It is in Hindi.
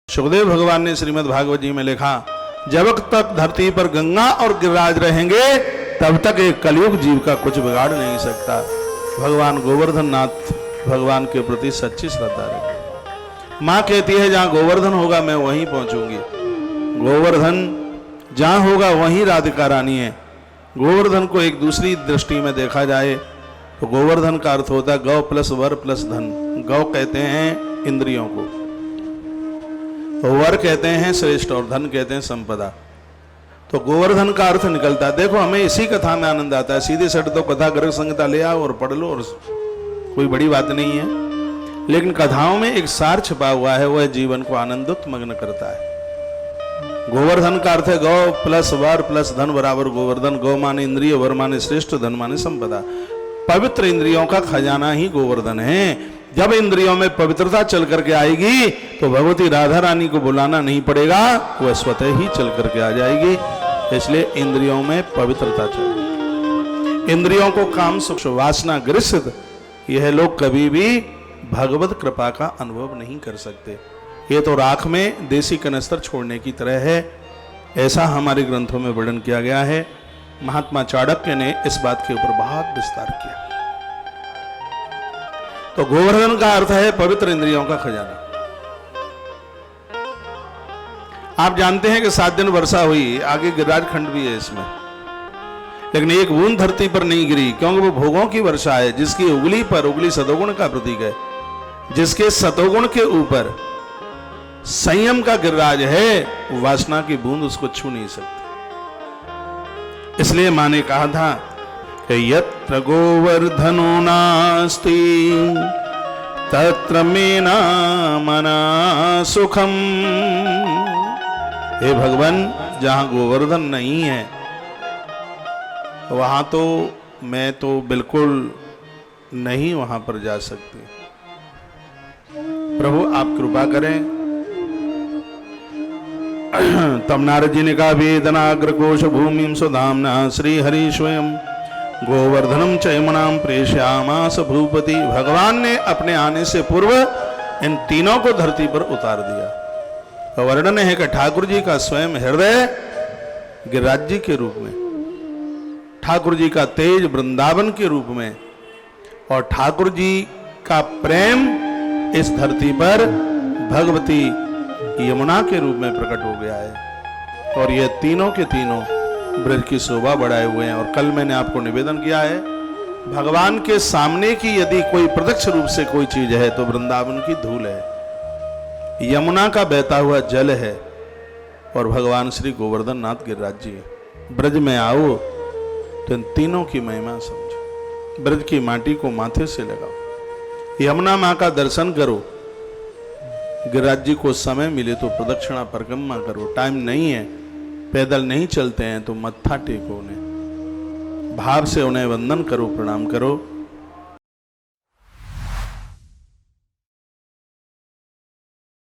सुखदेव भगवान ने श्रीमद् भागवत जी में लिखा, जब तक धरती पर गंगा और गिरिराज रहेंगे तब तक एक कलयुग जीव का कुछ बिगाड़ नहीं सकता। भगवान गोवर्धन नाथ भगवान के प्रति सच्ची श्रद्धा रखें। माँ कहती है जहां गोवर्धन होगा मैं वहीं पहुंचूंगी। गोवर्धन जहां होगा वहीं राधिका रानी है। गोवर्धन को एक दूसरी दृष्टि में देखा जाए तो गोवर्धन का अर्थ होता है गौ प्लस वर प्लस धन। गौ कहते हैं इंद्रियों को, वर कहते हैं श्रेष्ठ और धन कहते हैं संपदा। तो गोवर्धन का अर्थ निकलता है। देखो हमें इसी कथा में आनंद आता है। सीधे सट तो कथा गर्ग संहिता ले आओ और पढ़ लो और कोई बड़ी बात नहीं है, लेकिन कथाओं में एक सार छिपा हुआ है, वह जीवन को आनंदित मग्न करता है। गोवर्धन का अर्थ है गौ प्लस वर प्लस धन बराबर गोवर्धन। गौ माने इंद्रिय, वर माने श्रेष्ठ, धन माने संपदा। पवित्र इंद्रियों का खजाना ही गोवर्धन है। जब इंद्रियों में पवित्रता चल करके आएगी तो भगवती राधा रानी को बुलाना नहीं पड़ेगा, वह स्वतः ही चल करके आ जाएगी। इसलिए इंद्रियों में पवित्रता चाहिए। इंद्रियों को काम सुख वासना ग्रसित यह लोग कभी भी भगवत कृपा का अनुभव नहीं कर सकते। ये तो राख में देसी कनस्तर छोड़ने की तरह है, ऐसा हमारे ग्रंथों में वर्णन किया गया है। महात्मा चाणक्य ने इस बात के ऊपर बहुत विस्तार किया। तो गोवर्धन का अर्थ है पवित्र इंद्रियों का खजाना। आप जानते हैं कि 7 दिन वर्षा हुई, आगे गिरिराज खंड भी है इसमें, लेकिन एक बूंद धरती पर नहीं गिरी, क्योंकि वो भोगों की वर्षा है। जिसकी उंगली पर, उंगली सतोगुण का प्रतीक है, जिसके सतोगुण के ऊपर संयम का गिरिराज है, वासना की बूंद उसको छू नहीं सकती। इसलिए मां ने कहा था कि यत्र गोवर्धनो नास्ति तत्र मेना मना सुखम। हे भगवान, जहां गोवर्धन नहीं है वहां तो मैं तो बिल्कुल नहीं वहां पर जा सकती। प्रभु आप कृपा करें। तब नारद जी ने कहा, वेदनाग्रकोश भूमिम सुधाम्ना श्री हरि स्वयं गोवर्धनम च यमुनाम प्रेषयामास भूपति। भगवान ने अपने आने से पूर्व इन तीनों को धरती पर उतार दिया। वर्णन है कि ठाकुर जी का स्वयं हृदय गिरिराज जी के रूप में, ठाकुर जी का तेज वृंदावन के रूप में, और ठाकुर जी का प्रेम इस धरती पर भगवती यमुना के रूप में प्रकट हो गया है। और ये तीनों के तीनों ब्रज की शोभा बढ़ाए हुए हैं। और कल मैंने आपको निवेदन किया है, भगवान के सामने की यदि कोई प्रत्यक्ष रूप से कोई चीज है तो वृंदावन की धूल है, यमुना का बहता हुआ जल है, और भगवान श्री गोवर्धन नाथ गिरिराज जी है। ब्रज में आओ तो इन तीनों की महिमा समझो। ब्रज की माटी को माथे से लगाओ, यमुना माँ का दर्शन करो। गिरिराज जी को समय मिले तो प्रदक्षिणा परिक्रमा करो। टाइम नहीं है, पैदल नहीं चलते हैं तो मत्था टेको उन्हें, भाव से उन्हें वंदन करो, प्रणाम करो।